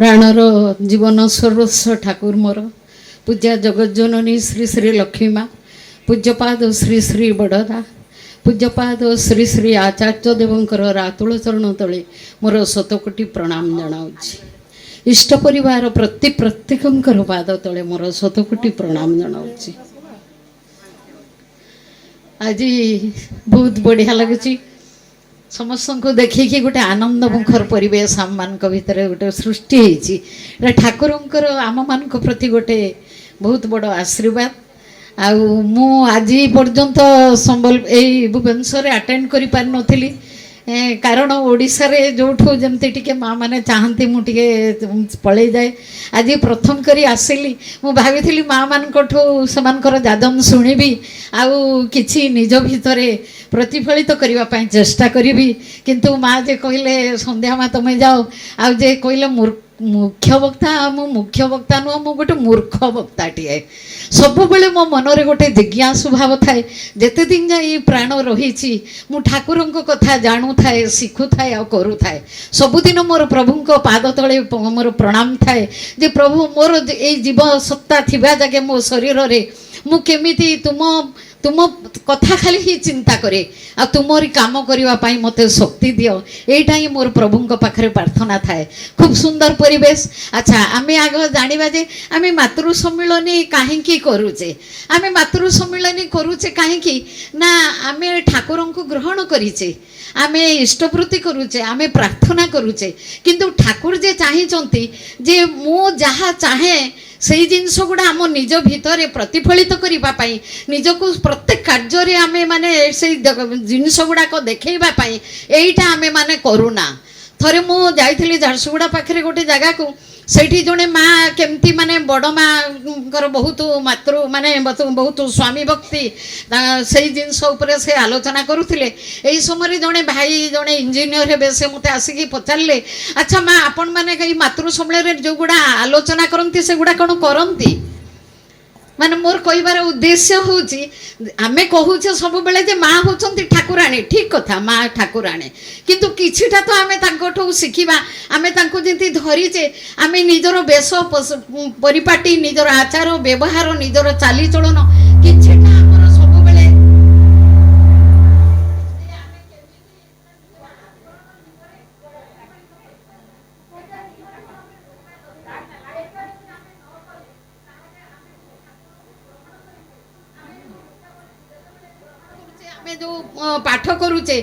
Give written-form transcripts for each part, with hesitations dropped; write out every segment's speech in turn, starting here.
प्राणर जीवन सर्वस्व ठाकुर मोर पूज्य जगज्जननी श्री श्री लक्ष्मी माँ पूज्यपाद श्री श्री बड़दा पूज्यपाद श्री श्री आचार्य देवंकर रातुल चरण तले मोर शतकोटी प्रणाम जनाऊँगी। इष्ट परिवार प्रत्येकंकर पाद तले मोर शतकोटी प्रणाम जनाऊँगी। आज बहुत बढ़िया लगुच समस्त को देखिए गोटे आनंद मुखर परिवेश आम मान भितर गोटे सृष्टि होती ठाकुर आम मान प्रति गोटे बहुत बड़ आशीर्वाद। मु आज पर्यंत संबल भुवनेश्वर अटेंड कर पारि नथिली कारण ओडिशा रे जोठो जमती टिके माँ माने चाहती मुझे पलि जाए। आज प्रथम करी आसिली मु भाभी माँ मानू से जादन शुणिबी आउ किछि निज भितरे प्रतिफलित करने चेष्टा करी किंतु माँ जे कहले संध्या माँ तुम्हें जाओ आउ जे कहले मुख्य वक्ता मु मुख्य वक्ता नुह मु गोटे मूर्ख वक्ताटीए सब बेले मो मनरे गोटे जिज्ञासु भाव थाए जेते दिन जाए प्राण रही मु ठाकुर कथा जाणु थाए शिखु थाए आ करू थाए सबुदिन मोर प्रभु पाद तले मोर प्रणाम थाए जे प्रभु मोर ए जीव सत्ता थिबा जगे मो शरीर रे मु केमिति तुम कथा खाली ही चिंता करे आ तुमरी काम करने मते शक्ति दियो एटा ही मोर प्रभु पाखरे प्रार्थना थाए। खूब सुंदर परिवेश। अच्छा आमे आग जानिबा जे आमे मातृ सम्मिलनी काहेकि करूचे आमे मातृ सम्मिलनी करूचे काहेकि ना आमे ठाकुर को ग्रहण करिचे आमे इष्टवृत्ति करूचे आमे प्रार्थना करूचे किंतु ठाकुर जे चाहिचंती जे मु जहा चाहे से जिनस गुड़ा आम निज भितर प्रतिफलित करने निजक प्रत्येक कार्य आम माने से जिनस गुड़ाक देखवाई यहीटा आम माने करूना। थरे मु जाइथिली झारसुगुड़ा पाखे गोटे जगह को सेठी जड़े माँ केमती माने बड़ माँ बहुत मातृ माने बहुत स्वामी भक्ति से जिनस से आलोचना करुले। यही समय जड़े भाई जड़े इंजीनियर हे से मत आसिक पचारे अच्छा माँ आपण मैंने कहीं मातृ सम्मेलन जो गुड़ा आलोचना करती से गुड़ा कौन करती माने मोर कहबार उद्देश्य हूँ आम कहूचे सब बेले जे माँ होचंती ठाकुराणी ठीक कथा माँ ठाकुराणी किंतु किछिटा तो आमे तांको शिखिबा आमे तांको जेंती धरीचे आमे निजर बेश परिपाटी निजर आचार व्यवहार निजर चालीचलन किछिटा हमर सब बेले जो पाठ करूचे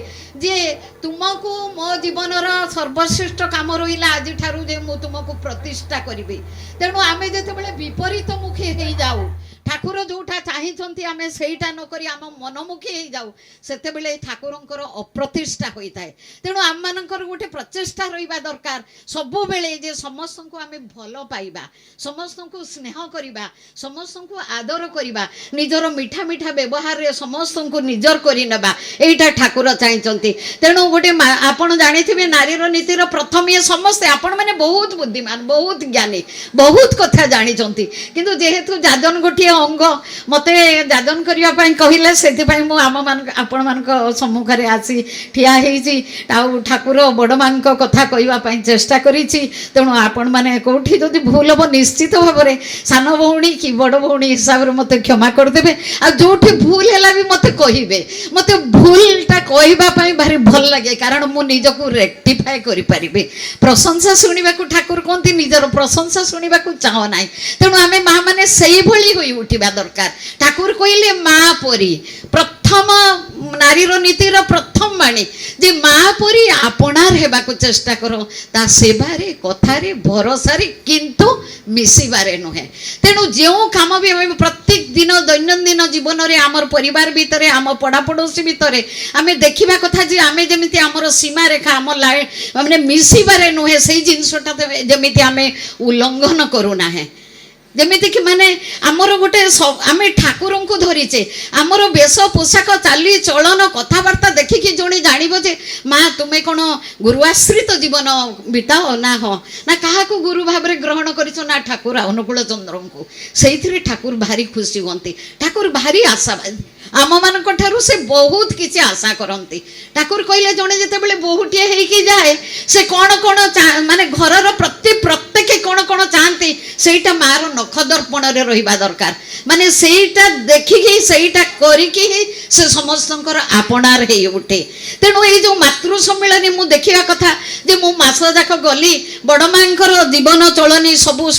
जे तुमको मो जीवन सर्वश्रेष्ठ काम रहा आज ठारू जे मु तुमको प्रतिष्ठा करी तेणु आमे जेतेबेले विपरीत मुखी हो जाऊ ठाकुर जोटा चाहिए आम सेटा नक आम मनमुखी हो जाऊ से ठाकुर अप्रतिष्ठा होता है। तेणु आम मान गोटे प्रचेषा रहा दरकार सब बेले जे समस्त को आम भल पाइबा समस्त को स्नेह करवा समस्त को आदर करवा निजर मीठा मीठा व्यवहार समस्त को निजर करवा यहीटा ठाकुर चाहिए। तेणु गोटे आपड़ जानी नारीर नीतिर प्रथम ये समस्ते आपण मैंने बहुत बुद्धिमान बहुत ज्ञानी बहुत कथा जानी किंतु जेहेतु जाजन गोटे अंग मते जाजन करने कहले से आपण मान सम्मुख में आसी ठिया ठाकुर बड़ मान कथा कहवाई चेष्टा करी तेणु आपण मैंने कौटी जदि भूल हम निश्चित भाव में सान भौणी कि बड़ भौणी हिसाब से मत क्षमा करदे आ जो भूल है भी मत कहे मत भूलटा कहवाई भारी भल लगे कारण मु निजक रेक्टिफाए करें प्रशंसा शुणा ठाकुर कहते निजर प्रशंसा शुणा चाह ना तेणु आम माँ मैंने से ही उठा दरकार। ठाकुर कहले माँ परी प्रथम नारीर नीतिर प्रथम बाणी जे माँ परी आपणार हेबाकु चेष्टा करो ता सेवारे कथारे भरोसारे किंतु मिसिबारे नुहे। तेणु जो काम भी प्रत्येक दिन दैनंदिन जीवन में आमर परिवार भितर आम पड़ापड़ोशी भितर आम देखा कथा जे आम जमी आमर सीमा रेखा आम माने मिसिबारे नुहे से जिनसटा जमी आम उल्लंघन करूना है जमीती कि माने आमर गोटे आम ठाकुर को धरीचे आमर बेश पोशाक चाली चलन कथबार्ता देखिकी जड़े जानव जे माँ तुम्हें कौन गुरुआश्रित जीवन बिताओ ना हाँ ना क्या गुरु भाव में ग्रहण कर ठाकुर अनुकूल चंद्र को से ठाकुर भारी खुशी हमें ठाकुर भारी आशावादी आम मान से बहुत किसी आशा करती ठाकुर कहले जड़े जिते बहुटे होगी जाए से कौन कौन माने घर प्रत्येक कौन कौन चाहती सेटा मार नख दर्पण रहा दरकार माने सेटा देखिकी सेटा करिकी से समस्त आपणार हो उठे तेणु ये जो मातृ सम्मेलन मु देखा कथा जे मु मास जाक गली बड़ मांकर जीवन चलनी सबू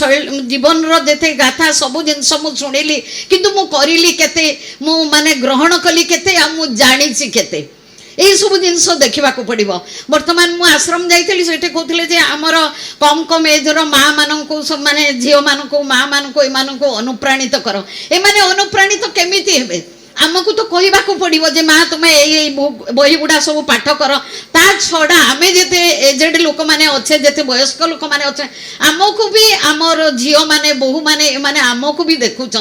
जीवन जेते गाथा सबू जिनस मु शुणिली किंतु मु करिली केते मु माने ग्रहण कली केते आ मु जानिछि केते यही सब जिनस देखा पड़ो बर्तमान मु आश्रम जाइली से कहते जे आमर कम कम एजर माँ मानक माने झील मानक माँ मानक एमानक अनुप्राणित कर एमाने अनुप्राणित केमिति हेबे आमको तो कहवाक पड़ो जे माँ तुम्हें बही गुड़ा सब पाठ कर ता छड़ा आम जिते एजेड लोक मैंने अच्छे जिते वयस्क लोक मैंने अच्छे आमको भी आमर झील मैंने बहु मैंने माने आमको भी देखुंट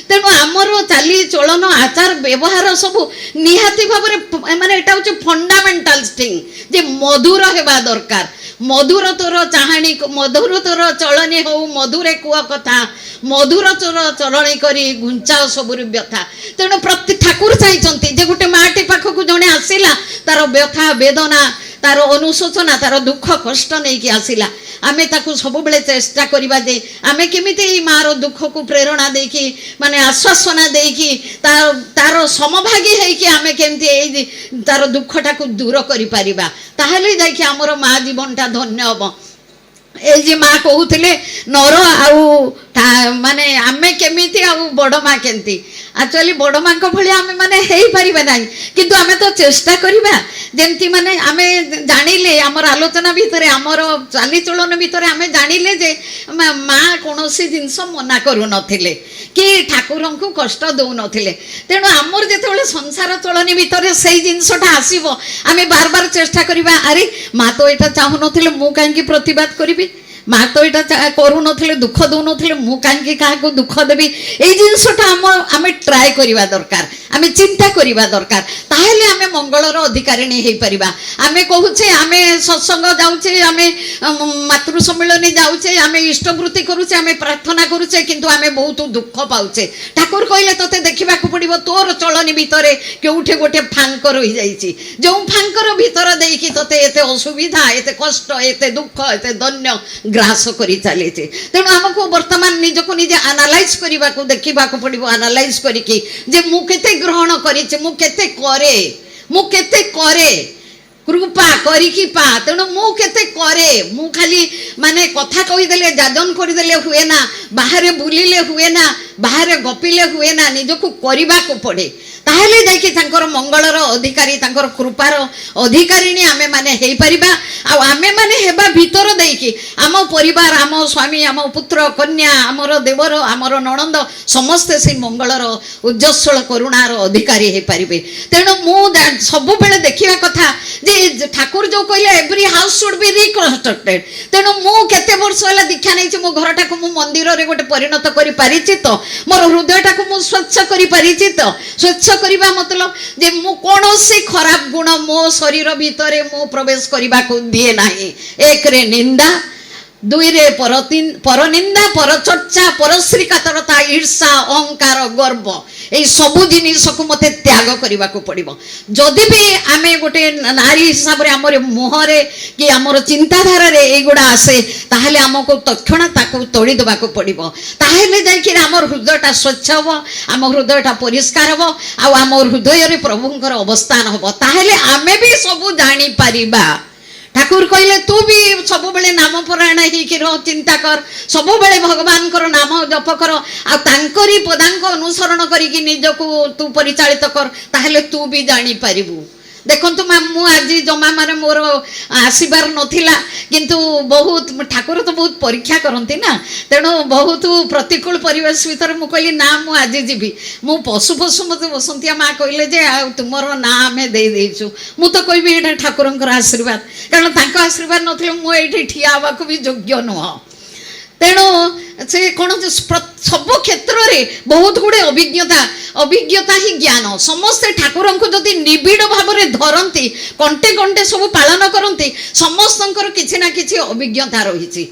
तेणु आमर चाली चलन आचार व्यवहार सब निहाती भाव माने एटा होचे फंडामेंटाल थिंग जे मधुर हेबा दरकार मधुर तोर चाहाणी मधुर तोर चलनी हो मधुरे कुआ कथा मधुर तोर चलनी करी घुंचा सबुरी व्यथा तेणु प्रति ठाकुर चाहिए जे गोटे माटी पाखक जड़े आसला तार व्यथा वेदना तार अनुशोचना तार दुख कष्ट नहीं कि आसला आमे ताकू सब बेले चेष्टा करिबा जे आमे केमिति मार दुख को प्रेरणा देकी माने आश्वासना देकी तार समभागी है कि आमे केमिति तार दुखटा को दूर करि परिबा ताहले जाय कि हमर माँ जीवनटा धन्य हबो ए माँ कहते नर आउ माने आमे केमिति आउ बड़ माँ केमती एक्चुअली बड़ माँ भाई आमे माने हेई परिबा नाही किंतु आमे तो चेष्टा करिबा जेमती माने आमे जानिले आमर आलोचना भितर आमर चालीचलन भितर आमे जानिले जे माँ कौनसी जिनस मना करू नथिले कि ठाकुर को कष्ट दौ नथिले तेणु आमर जेतेबेले संसार चलनी भितर सेई जिनसटा आसीबो आमे बार बार चेष्टा करिबा अरे माँ तो एटा चाहू नथिले मु काहेकि प्रतिवाद करिबी माँ तो यहाँ करू नथिले दुख दौ नथिले मु काहेकि काहाको दुख देबी एई जिनसटा आम ट्राए करिबा दरकार आम चिंता करिबा दरकार ताहेले आमे मंगलर अधिकारिणी हेई परिबा आमे कहूचे आमे सत्संग जाउचे आमे मातृ सम्मेलन जाउचे आमे इष्टवृत्ति करूचे आमे प्रार्थना करूचे किंतु आमे बहुत दुख पाउचे ठाकुर कहले तोते देखिबाकू पड़िबो तोर चलनी भितरे केउठे गोटे फांकर रहि जाईची जो फांकर भितर देकी तोते एते असुविधा एते कष्ट एते दुख एते दन्य ग्रास करी चलीचे तेणु आमको वर्तमान निजको निजे एनालाइज करने देखा पड़ो एनालाइज करिकी जे मु केते ग्रहण करिचे मु केते करे कृपा करिकी पा तेणु मु केते करे मु खाली माने कथा कहीदेले जाजन करदेले हुए ना बाहर बुलिले हुए ना बाहर गपिले हुए ना निजको करने को पड़े ताहले जाइकी तांकर मंगलर अधिकारी तांकर कृपार अधिकारिणी आमे माने हेई परिबा आ आमे माने हेबा भीतर देकी आम परिवार आम स्वामी आम पुत्र कन्या आमर देवर आमर नणंद समस्ते से मंगलर उज्जवल करुणार अधिकारी हे परिबे तेणु मु सब बेले देखिबा कथा जे ठाकुर जो कहले every house should be reconstructed तेणु मु केते वर्ष होला दीक्षा नै मो घरटा को मु मंदिर रे गोटे परिणत करि पारिछि तो मोर हृदयटा को मु स्वच्छ करि पारिछि तो स्वच्छ करिबा मतलब जे मु कोनोसी खराब गुण मो शरीर भितरे मु प्रवेश करिबा को दिए नाही एक रे निंदा दुई रे परनिंदा परचर्चा परश्रीकातरता ईर्षा अहंकार गर्व ये सबू जिनिस को मते त्याग करने को पड़ो जदि भी आम गोटे नारी हिसाब से आमर मुहरे कि आमर चिंताधारा युड़ा आसे ताहले आमको तक्षण ताको तोड़ी देवा पड़ो ताहले जाइए आमर हृदयटा स्वच्छ हम आम हृदयटा परिष्कार हम आम हृदय प्रभुंकर अवस्थान हम ताहले आमे भी सबू जानी पारिबा ठाकुर कहले तू भी सब बेले नाम परायण हो चिंता कर सब बेले भगवान कर नाम जप कर आंकरी पदांक अनुसरण करिकी निजको तू परिचालित कर ताहले तू भी जानी पारिबु देखु मु आज जमा मारे मोर आसबार नाला किंतु बहुत ठाकुर तो बहुत परीक्षा करती ना तेणु बहुत प्रतिकूल परिवेश भितर मु कहली ना मु आज जीवी मु पशु पशु मत बसंतिया माँ कहले जे तुमर ना आम देचु मु तो कहबी ये ठाकुर आशीर्वाद कारण आशीर्वाद नथिले मु ये ठिया हवाक भी योग्य नुह तेणु से कौन सब क्षेत्र में बहुत गुड़े अभिज्ञता ही ज्ञान समस्ते ठाकुर को जदि निबिड़ भाव में धरती कंटे कंटे सब पालन करती समस्त किसी ना किसी अभिज्ञता रही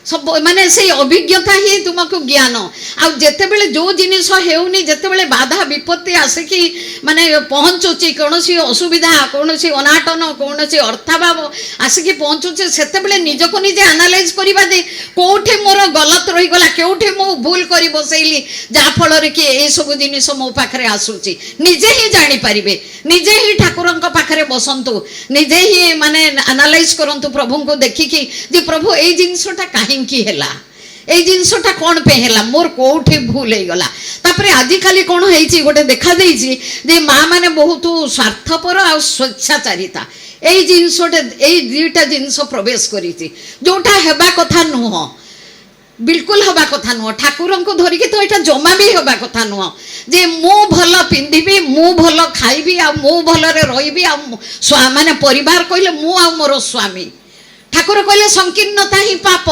सब माने से अभिज्ञता ही तुमको ज्ञान आते बेले जो जिनिस हेउनी जेतेबेले बाधा विपत्ति आसिकी माने पहुँचुची कौन असुविधा कौन अनाटन कौन अर्थाभाव आसिकी पहुँचुचे से निजको निजे एनालाइज करवा दे कौटे मोर गलत रहीगला कौटे मु भूल कर बसैली जहाँफल कि ये सब जिनिस मो पाखे आसूची निजे ही जानीपारे निजे ही ठाकुर पाखे बसतु निजे ही माने एनालाइज करतु प्रभु को देखिकी जे प्रभु ये जिनसटा कहीं এই জিনিসটা কোন পে হেলা মোর কোঠে ভুল হয়ে গলা তারপরে আজি খালি কোন হইছি গোটে দেখা দেইছি যে মা মানে বহুত স্বার্থপর আর স্বেচ্ছাচারিতা এই জিনিসটা এই দুইটা জিনিস প্রবেশ করিছি যোটা হেবা কথা নুহ बिल्कुल हवा कथा नुह ठाकुर को धरिकी तो यहाँ जमा भी हवा कथा नुह जे मु भल पिंधिबी मु भल खाइबी आ मु भलरे रहिबी आ माने परिवार कहले मु आ मोर स्वामी ठाकुर कहले संकीर्णता ही पाप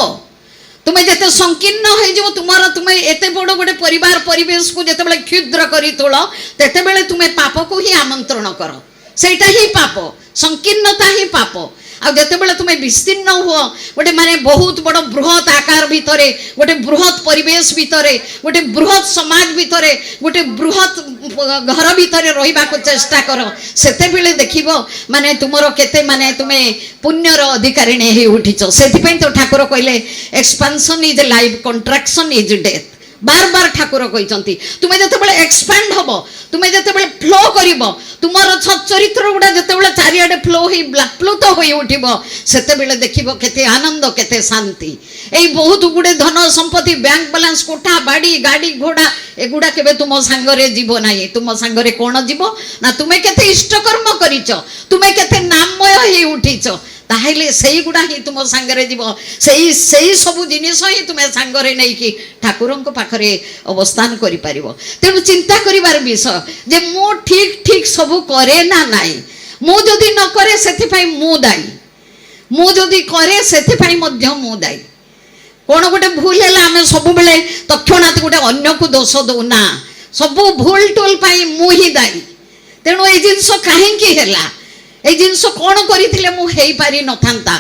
तुम्हें जिते संकीर्ण हो तुम्हारा तुम्हें एत बड़ गोटे परिवार परिवेश को जिते क्षुद्र कर तोल तेते तुम्हें पाप को ही आमंत्रण कर सेटा ही पाप संकीर्णता ही पाप आ जिते तुम्हें विस्तीर्ण हुआ गोटे माने बहुत बड़ बृहत आकार भितर गोटे बृहत परिवेश भितर गोटे बृहत समाज भितर गोटे बृहत घर भितर रहिबा को चेष्टा कर सेते बेले देखिबो माने तुमरो केते माने तुमे पुण्यर अधिकारिणी हे उठिछ सेति पई तो ठाकुर कहले expansion is life contraction is death बार बार ठाकुर कहते तुम्हें जिते एक्सपैंड हम तुम्हें जिते फ्लो कर तुमर चरित्र गुड़ा जिते चारिआडे फ्लो हो प्लुत हो उठब से देख केते आनंद केते शांति यही बहुत गुड़े धन संपत्ति बैंक बैलेंस कोठा बाड़ी गाड़ी घोड़ा एगुड़ा केबे तुम सांगरे जीव ना तुम सांगरे कौन जीव ना तुम्हें केते इष्टकर्म करिच तुम्हें केते नाममय हो उठिच ताहले सही गुड़ा ही तुम सांगरे जीव सही सबू जिनिस ही तुम्हें सांगरे नहीं कि ठाकुर पाखरे अवस्थान करि परिबो तेणु चिंता करिवार विषय जे मु ठीक ठीक सबू करे ना नाई मु जदि न करे सेथि पई मु दाई मु जदि करे सेथि पई मध्य मु दाई कोन गोटे भूल हैला आमे सबु बेले तक्षणात गोटे अन्य को दोष दो ना सबु भूल टोल पई मु ही दाई तेणु ए जिंस काहे की हैला ए जिनस कौन करी मु पारि नथांता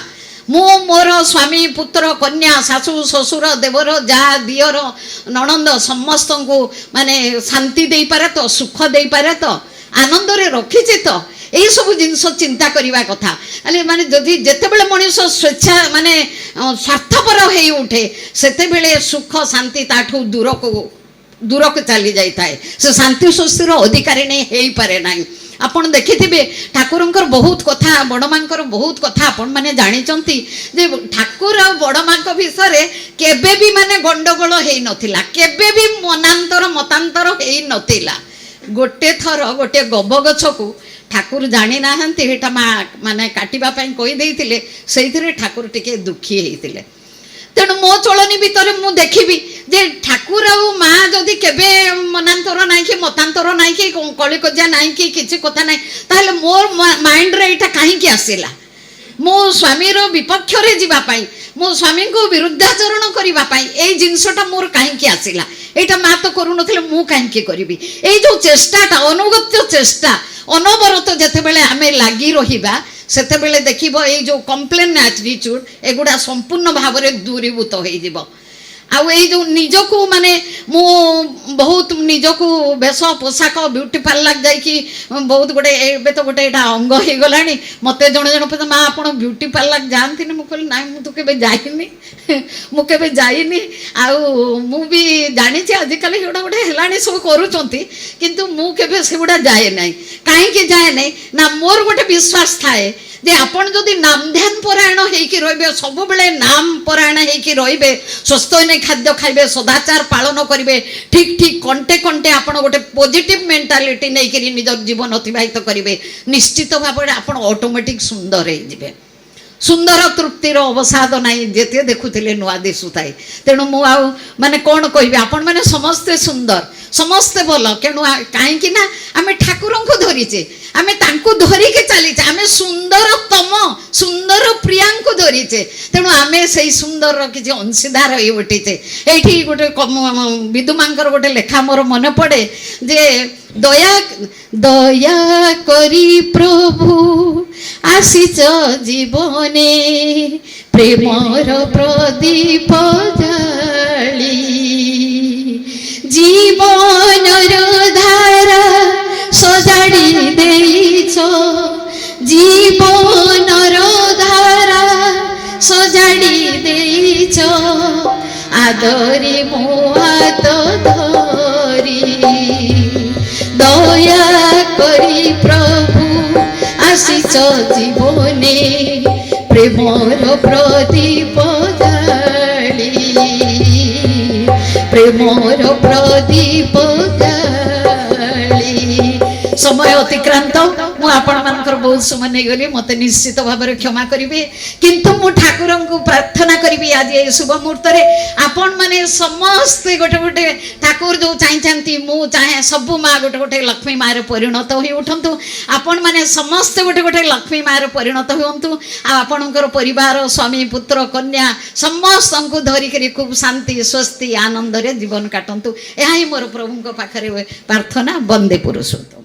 मु मोर स्वामी पुत्र कन्या शाशु ससुर देवर जा दियर नणंद समस्त को माने शांति दे पारे तो सुख दे पारे तो आनंद रे रखिछि तो यही सब जिनस चिंता करवा कथा अरे माने जदि जेतेबेले मनुष्य स्वेच्छा माने स्वार्थपर हो उठे सेतेबेले सुख शांति ताठू दूर को चली जाए से शांति स्वस्तिर अधिकारी नहीं हो पारे ना आपण देखिथिबे ठाकुरंकर बहुत कथा बड़मांकर बहुत कथा आपण माने जानिचंती जे ठाकुर आ बड़मांक विषय केबे भी माने गंडगोल हेई नथिला केबे भी मतांतर हेई नथिला गोटे थर गोटे गब गछ को ठाकुर जानी नाहंती हेटा माने काटिबा पई कहि देइतिले सेइथिरे ठाकुर टिके दुखी हेइतिले तेणु मो चलनी भितर मु देखी जे ठाकुर आ माँ जदि केबे मनांतर ना कि मतांतर ना कि कलिकजिया ना कि किसी कथा ना ताहले मोर माइंड रे एटा काहे आसला मो स्वामी रो विपक्ष रे जीवा पाई मो स्वामी को विरुद्धाचरण करबा पाई ए जिंसटा मोर काहे आसला एटा माँ तो करू नथिले मु काहे करबी ए जो चेष्टाटा अनुगत्य चेष्टा अनवरत जेतेबेले आमे लागी रहिबा सेतेबेले देखिबो ए जो कंप्लेन एटीट्यूड एगुडा संपूर्ण भाव में दूरीभूत हो जिवो आउ ये जो निजको माने मु बहुत निजको बेश पोशाक ब्यूटी पार्लर जाइकी बहुत गोटे एबे तो गोटे एटा अंग हो गलानी मते जण जण पे माँ आपण ब्यूटी पार्लर जानती मु कहली ना मु तो केबे जाइनी मु केबे जाइनी आउ मु भी जानी आजिकल एगुड़ा गोटे हेलानी सब करूचंती किंतु मु केबे सेगुड़ा जाए नाही काहे कि जाए नाही ना मोर गोटे विश्वास थाए जे आपण जदि नाम ध्यान परायण होइकी रहिबे सब बेले नाम परायण होइकी रहिबे स्वस्थ ने खाद्य खाइबे सदाचार पालन करिवे ठीक ठीक कंटे कंटे आपण गोटे पॉजिटिव मेंटालिटी नै करी निज जीवन अतिबाहित करिवे निश्चित भाव में आपण ऑटोमेटिक सुंदर हे जिवे सुंदर तृप्तिर अवसाद नाई जेते देखुथिले नुआ दिसुताई तेणु मु आ माने कोन कहबे आपण माने समस्ते सुंदर समस्ते भल केणु काहेकि ना आमे ठाकुरन को धरिचे आमे तांको धरिके चलीचे आमे सुंदरतम सुंदर प्रियांको धरिचे तेणु आमे सेई सुंदर किछि अंशीदार होई उठिचे एठी गोटे विदुमांकर गोटे लेखा मोर मन पड़े जे दया दया करी प्रभु ଆସିଛ ଜୀବନେ ପ୍ରେମର ପ୍ରଦୀପ ଜାଳି ଜୀବନର ଧାରା ସଜାଡ଼ି ଦେଇଛ ଜୀବନର ଧାରା ସଜାଡ଼ି ଦେଇଛ ଆଦରି ମୋ ହାତ ଧରି ଦୟା କରି ପ୍ରଭୁ ଆସିଛ ଜୀବନେ ପ୍ରେମର ପ୍ରଦୀପ ଜାଳି ପ୍ରେମର ପ୍ରଦୀପ ଜାଳି समय अतिक्रांत मु आपण मानकर बहुत समय नहीं गली मते निश्चित भाव में क्षमा करेंगे किंतु मु ठाकुर को प्रार्थना करी आज ये शुभ मुहूर्त आपण माने समस्ते गोटे गोटे ठाकुर जो चाहती मु चाहे सबू माँ गोटे गोटे लक्ष्मी माँ परिणत हो उठंतु आपण माने समस्ते गोटे गोटे लक्ष्मी माँ परिणत हूँ आपणकर परिवार स्वामी पुत्र कन्या समस्त को धरिक खूब शांति स्वस्ति आनंद रे जीवन काटंतु यह ही मोर प्रभु पाखरे प्रार्थना वंदे पुरुषोत्तम।